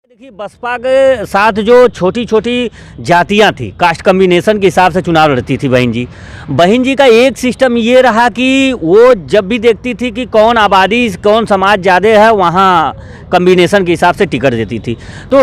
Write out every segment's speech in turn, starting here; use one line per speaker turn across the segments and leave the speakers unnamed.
देखिए, बसपा के साथ जो छोटी छोटी जातियां थी, कास्ट कम्बिनेशन के हिसाब से चुनाव लड़ती थी बहन जी का एक सिस्टम ये रहा कि वो जब भी देखती थी कि कौन आबादी कौन समाज ज़्यादा है, वहाँ कम्बिनेशन के हिसाब से टिकट देती थी। तो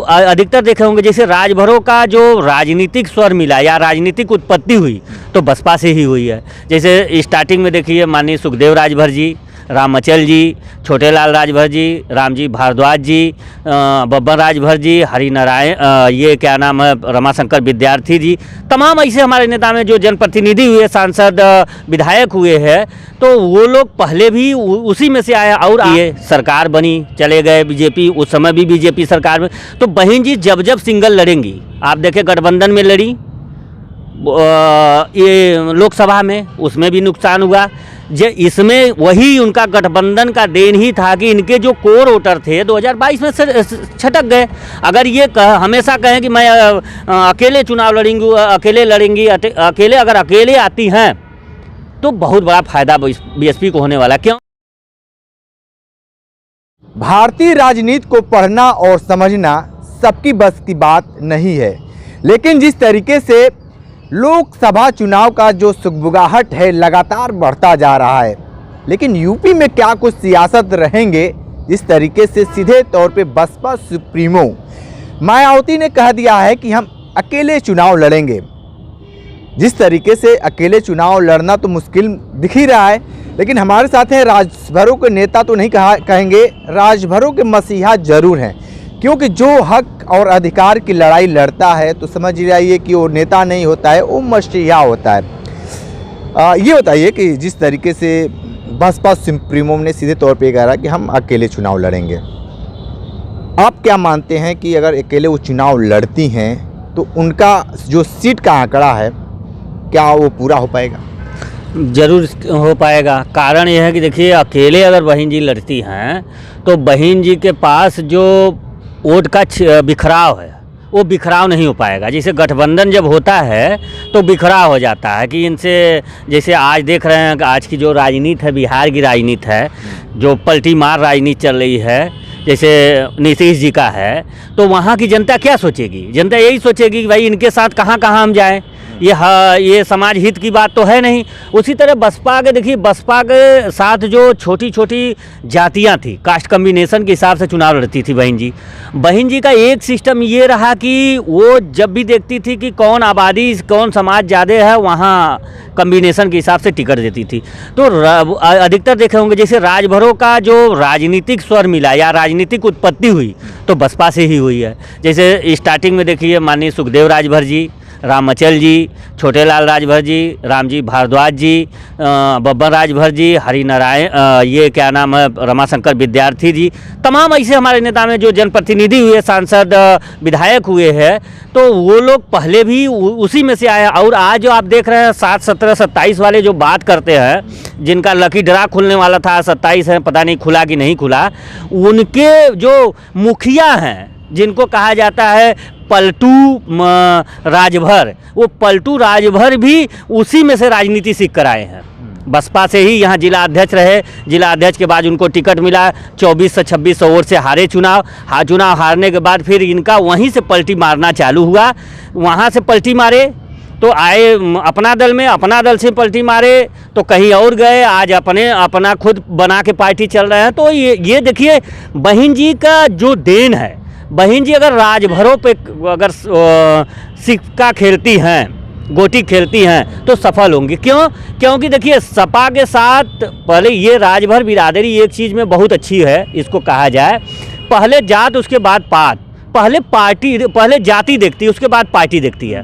अधिकतर देखे होंगे जैसे राजभरों का जो राजनीतिक स्वर मिला या राजनीतिक उत्पत्ति हुई तो बसपा से ही हुई है। जैसे स्टार्टिंग में देखिए माननीय सुखदेव राजभर जी, रामचल जी, छोटेलाल राजभर जी, रामजी भारद्वाज जी, बब्बर राजभर जी, हरिनारायण ये क्या नाम है, रमाशंकर विद्यार्थी जी, तमाम ऐसे हमारे नेता में जो जनप्रतिनिधि हुए, सांसद, विधायक हुए हैं, तो वो लोग पहले भी उसी में से आए और ये सरकार बनी, चले गए बीजेपी, उस समय भी बीजेपी सरकार में। तो बहन जी जब जब सिंगल लड़ेंगी, आप देखें गठबंधन में लड़ी, ये लोकसभा में, उसमें भी नुकसान हुआ। इसमें वही उनका गठबंधन का देन ही था कि इनके जो कोर वोटर थे 2022 में छटक गए। अगर ये हमेशा कहें कि मैं अकेले चुनाव लड़ूंगी, अकेले आती हैं तो बहुत बड़ा फायदा बीएसपी को होने वाला। क्यों?
भारतीय राजनीति को पढ़ना और समझना सबकी बस की बात नहीं है, लेकिन जिस तरीके से लोकसभा चुनाव का जो सुगबुगाहट है लगातार बढ़ता जा रहा है, लेकिन यूपी में क्या कुछ सियासत रहेंगे, जिस तरीके से सीधे तौर पे बसपा सुप्रीमो मायावती ने कह दिया है कि हम अकेले चुनाव लड़ेंगे। जिस तरीके से अकेले चुनाव लड़ना तो मुश्किल दिख ही रहा है, लेकिन हमारे साथ हैं राजभरों के नेता, तो नहीं कहेंगे, राजभरों के मसीहा जरूर हैं, क्योंकि जो हक और अधिकार की लड़ाई लड़ता है तो समझ जाइए कि वो नेता नहीं होता है, वो मसीहा होता है। ये बताइए कि जिस तरीके से बसपा सुप्रीमो ने सीधे तौर पे कहा कि हम अकेले चुनाव लड़ेंगे, आप क्या मानते हैं कि अगर अकेले वो चुनाव लड़ती हैं तो उनका जो सीट का आंकड़ा है क्या वो पूरा हो पाएगा?
जरूर हो पाएगा। कारण यह है कि देखिए, अकेले अगर बहन जी लड़ती हैं तो बहन जी के पास जो वोट का बिखराव है वो बिखराव नहीं हो पाएगा। जैसे गठबंधन जब होता है तो बिखराव हो जाता है कि इनसे, जैसे आज देख रहे हैं कि आज की जो राजनीति है, बिहार की राजनीति है, जो पलटी मार राजनीति चल रही है, जैसे नीतीश जी का है, तो वहाँ की जनता क्या सोचेगी? जनता यही सोचेगी कि भाई इनके साथ कहाँ कहाँ हम जाएं, ये समाज हित की बात तो है नहीं। उसी तरह बसपा के देखिए, बसपा के साथ जो छोटी छोटी जातियां थी, कास्ट कम्बिनेशन के हिसाब से चुनाव लड़ती थी बहन जी का एक सिस्टम ये रहा कि वो जब भी देखती थी कि कौन आबादी कौन समाज ज़्यादा है, वहाँ कम्बिनेशन के हिसाब से टिकट देती थी। तो अधिकतर देखे होंगे जैसे राजभरों का जो राजनीतिक स्वर मिला या राजनीतिक उत्पत्ति हुई तो बसपा से ही हुई है। जैसे स्टार्टिंग में देखिए माननीय सुखदेव राजभर जी, रामचल जी, छोटेलाल राजभर जी, रामजी भारद्वाज जी, बब्बर राजभर जी, हरिनारायण ये क्या नाम है, रमाशंकर विद्यार्थी जी, तमाम ऐसे हमारे नेता में जो जनप्रतिनिधि हुए, सांसद, विधायक हुए हैं, तो वो लोग पहले भी उसी में से आए। और आज जो आप देख रहे हैं 7, 17, 27 वाले जो बात करते हैं, जिनका लकी ड्रा खुलने वाला था, 27 है, पता नहीं खुला कि नहीं खुला, उनके जो मुखिया हैं, जिनको कहा जाता है पलटू राजभर, वो पलटू राजभर भी उसी में से राजनीति सीख कर आए हैं। बसपा से ही यहाँ जिला अध्यक्ष रहे, जिला अध्यक्ष के बाद उनको टिकट मिला, 2400 2600 वोट से हारे चुनाव हारने के बाद फिर इनका वहीं से पलटी मारना चालू हुआ। वहाँ से पलटी मारे तो आए अपना दल में, अपना दल से पलटी मारे तो कहीं और गए, आज अपना खुद बना के पार्टी चल रहे हैं। तो ये देखिए, बहन जी का जो देन है, बहन जी अगर राजभरों पे अगर सिक्का खेलती हैं, गोटी खेलती हैं तो सफल होंगी। क्यों? क्योंकि देखिए, सपा के साथ पहले ये राजभर बिरादरी एक चीज़ में बहुत अच्छी है, इसको कहा जाए, पहले जात उसके बाद पात, पहले जाति देखती है उसके बाद पार्टी देखती है।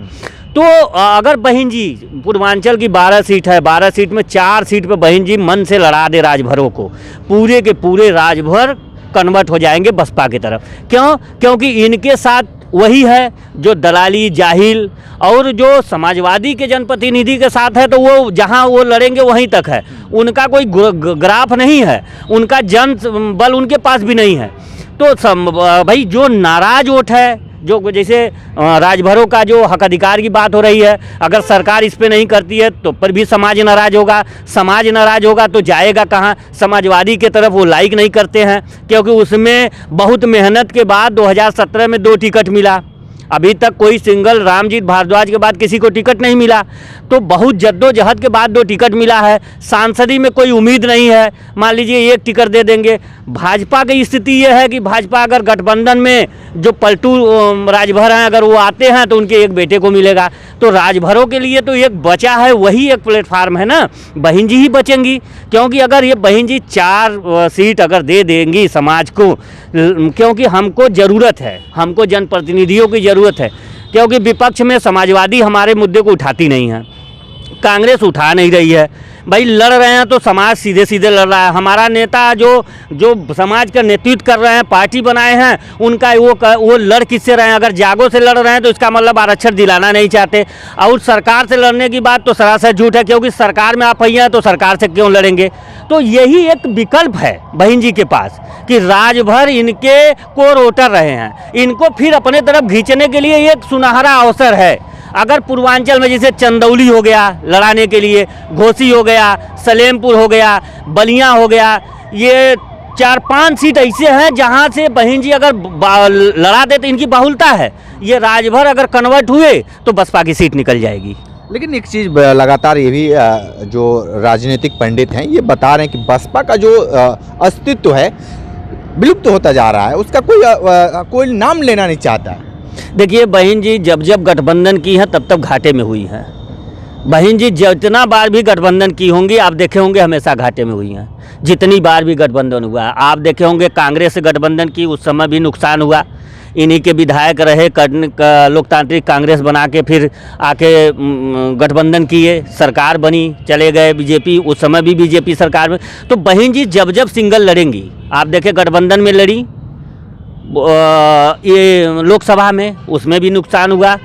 तो अगर बहन जी, पूर्वांचल की 12 सीट है, 12 सीट में 4 सीट पे बहन जी मन से लड़ा दे राजभरों को, पूरे के पूरे राजभर कन्वर्ट हो जाएंगे बसपा की तरफ। क्यों? क्योंकि इनके साथ वही है जो दलाली, जाहिल, और जो समाजवादी के जनप्रतिनिधि के साथ है तो वो जहां वो लड़ेंगे वहीं तक है, उनका कोई ग्राफ नहीं है, उनका जन बल उनके पास भी नहीं है। तो भाई जो नाराज वोट है, जो जैसे राजभरों का जो हक अधिकार की बात हो रही है, अगर सरकार इस पे नहीं करती है तो पर भी समाज नाराज होगा। समाज नाराज होगा तो जाएगा कहाँ? समाजवादी के तरफ वो लाइक नहीं करते हैं, क्योंकि उसमें बहुत मेहनत के बाद 2017 में 2 टिकट मिला। अभी तक कोई सिंगल रामजीत भारद्वाज के बाद किसी को टिकट नहीं मिला, तो बहुत जद्दोजहद के बाद 2 टिकट मिला है। सांसदी में कोई उम्मीद नहीं है, मान लीजिए 1 टिकट दे देंगे। भाजपा की स्थिति ये है कि भाजपा अगर गठबंधन में जो पलटू राजभर हैं अगर वो आते हैं तो उनके एक बेटे को मिलेगा। तो राजभरों के लिए तो एक बचा है, वही एक प्लेटफार्म है ना, बहन जी ही बचेंगी। क्योंकि अगर ये बहन जी 4 सीट अगर दे देंगी समाज को, क्योंकि हमको ज़रूरत है, हमको जनप्रतिनिधियों की ज़रूरत है, क्योंकि विपक्ष में समाजवादी हमारे मुद्दे को उठाती नहीं है, कांग्रेस उठा नहीं रही है। भाई लड़ रहे हैं तो समाज सीधे सीधे लड़ रहा है। हमारा नेता जो समाज का नेतृत्व कर रहे हैं, पार्टी बनाए हैं, उनका वो लड़ किससे रहे हैं? अगर जागो से लड़ रहे हैं तो इसका मतलब आरक्षण दिलाना नहीं चाहते। और सरकार से लड़ने की बात तो सरासर झूठ है, क्योंकि सरकार में आप हैं तो सरकार से क्यों लड़ेंगे? तो यही एक विकल्प है बहन जी के पास कि राजभर इनके कोर वोटर रहे हैं, इनको फिर अपने तरफ खींचने के लिए एक सुनहरा अवसर है। अगर पूर्वांचल में जैसे चंदौली हो गया लड़ाने के लिए, घोसी हो गया, सलेमपुर हो गया, बलिया हो गया, ये 4-5 सीट ऐसे हैं जहां से बहन जी अगर लड़ा दे तो इनकी बहुलता है। ये राजभर अगर कन्वर्ट हुए तो बसपा की सीट निकल जाएगी।
लेकिन एक चीज़ लगातार ये भी जो राजनीतिक पंडित हैं ये बता रहे हैं कि बसपा का जो अस्तित्व है विलुप्त होता जा रहा है, उसका कोई नाम लेना नहीं चाहता है।
देखिए बहन जी जब जब गठबंधन की है तब तब घाटे में हुई हैं। बहन जी जितना बार भी गठबंधन की होंगी आप देखे होंगे हमेशा घाटे में हुई हैं। जितनी बार भी गठबंधन हुआ आप देखे होंगे, कांग्रेस से गठबंधन की उस समय भी नुकसान हुआ। इन्हीं के विधायक रहे, लोकतांत्रिक कांग्रेस बना के फिर आके गठबंधन किए, सरकार बनी, चले गए बीजेपी, उस समय भी बीजेपी सरकार में। तो बहन जी जब जब सिंगल लड़ेंगी, आप देखें गठबंधन में लड़ी, ये लोकसभा में, उसमें भी नुकसान हुआ।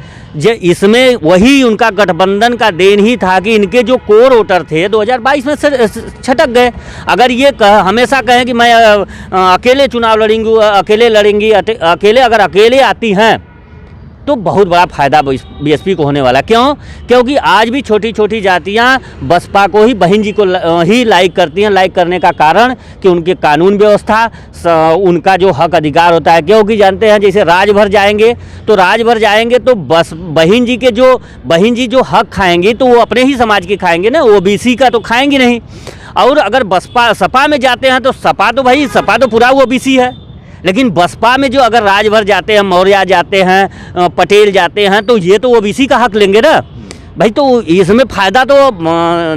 इसमें वही उनका गठबंधन का देन ही था कि इनके जो कोर वोटर थे 2022 में छटक गए। अगर ये हमेशा कहें कि मैं अकेले चुनाव लड़ूंगी, अकेले लड़ेंगी, अकेले आती हैं तो बहुत बड़ा फायदा बीएसपी को होने वाला। क्यों? क्योंकि आज भी छोटी छोटी जातियां बसपा को ही, बहन जी को ही लाइक करती हैं। लाइक करने का कारण कि उनके कानून व्यवस्था, उनका जो हक अधिकार होता है, क्योंकि जानते हैं जैसे राजभर जाएंगे तो बस बहन जी जो हक खाएंगी तो वो अपने ही समाज की खाएंगे ना, ओबीसी का तो खाएंगी नहीं। और अगर सपा में जाते हैं तो सपा तो पूरा ओबीसी है, लेकिन बसपा में जो अगर राजभर जाते हैं, मौर्य जाते हैं, पटेल जाते हैं, तो ये तो ओबीसी का हक लेंगे ना भाई। तो इसमें फ़ायदा तो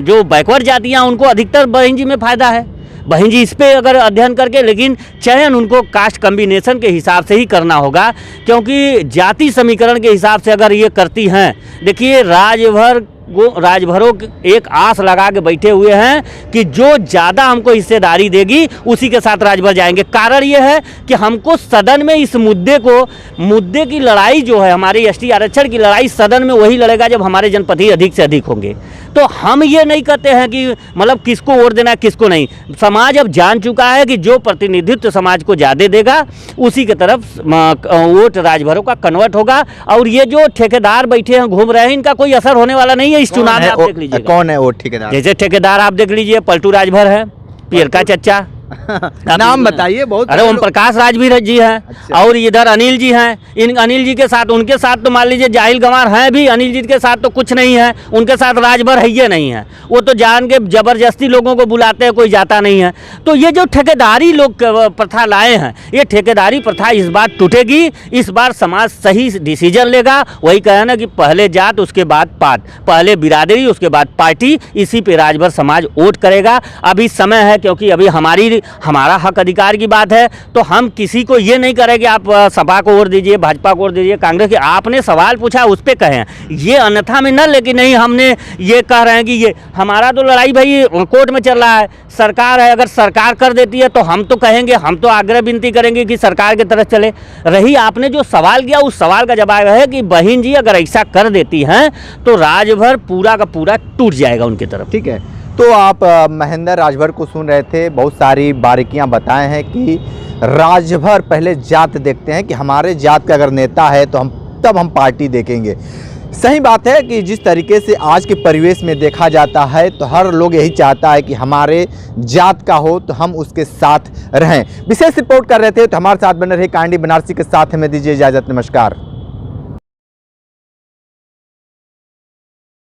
जो बैकवर्ड जातियां उनको अधिकतर बहन जी में फ़ायदा है। बहन जी इस पे अगर अध्ययन करके, लेकिन चयन उनको कास्ट कम्बिनेशन के हिसाब से ही करना होगा, क्योंकि जाति समीकरण के हिसाब से अगर ये करती हैं, देखिए राजभरों एक आस लगा के बैठे हुए हैं कि जो ज़्यादा हमको हिस्सेदारी देगी उसी के साथ राजभर जाएंगे। कारण ये है कि हमको सदन में इस मुद्दे की लड़ाई जो है, हमारी एसटी आरक्षण की लड़ाई सदन में वही लड़ेगा जब हमारे जनप्रतिनिधि अधिक से अधिक होंगे। तो हम ये नहीं कहते हैं कि मतलब किसको वोट देना है किसको नहीं। समाज अब जान चुका है कि जो प्रतिनिधित्व समाज को ज़्यादा देगा उसी के तरफ वोट राजभरों का कन्वर्ट होगा। और ये जो ठेकेदार बैठे हैं घूम रहे हैं, इनका कोई असर होने वाला नहीं है इस चुनाव में। आप देख लीजिए
कौन है वो ठेकेदार।
जैसे ठेकेदार आप देख लीजिए, पलटू राजभर है, पियरका चच्चा,
नाम बताइए। बहुत
अरे ओम प्रकाश राजभर जी हैं। अच्छा। और इधर अनिल जी हैं। इन अनिल जी के साथ, उनके साथ तो मान लीजिए जाहिल गंवार हैं भी, अनिल जी के साथ तो कुछ नहीं है, उनके साथ राजभर है ही नहीं है। वो तो जान के जबरदस्ती लोगों को बुलाते हैं, कोई जाता नहीं है। तो ये जो ठेकेदारी लोग प्रथा लाए हैं, ये ठेकेदारी प्रथा इस बार टूटेगी। इस बार समाज सही डिसीजन लेगा। वही कहे ना कि पहले जात उसके बाद पात, पहले बिरादरी उसके बाद पार्टी, इसी पे राजभर समाज वोट करेगा। अभी समय है, क्योंकि अभी हमारा हक अधिकार की बात है। तो हम किसी को ये नहीं करें कि आप सपा को वोट दीजिए, भाजपा को वोट दीजिए, कांग्रेस के। आपने सवाल पूछा उस पर कहें, ये अन्यथा में न लेकिन नहीं हमने ये कह रहे हैं कि ये हमारा तो लड़ाई भाई कोर्ट में चल रहा है, सरकार है। अगर सरकार कर देती है तो हम तो कहेंगे, हम तो आग्रह विनती करेंगे कि सरकार की तरफ चले। रही आपने जो सवाल किया, उस सवाल का जवाब है कि बहन जी अगर ऐसा कर देती हैं तो राजभर पूरा का पूरा टूट जाएगा उनकी तरफ।
ठीक है, तो आप महेंद्र राजभर को सुन रहे थे, बहुत सारी बारीकियां बताए हैं कि राजभर पहले जात देखते हैं कि हमारे जात का अगर नेता है तो तब हम पार्टी देखेंगे। सही बात है कि जिस तरीके से आज के परिवेश में देखा जाता है तो हर लोग यही चाहता है कि हमारे जात का हो तो हम उसके साथ रहें। विशेष रिपोर्ट कर रहे थे तो हमारे साथ बने रहे कांडी बनारसी के साथ, हमें दीजिए इजाज़त, नमस्कार।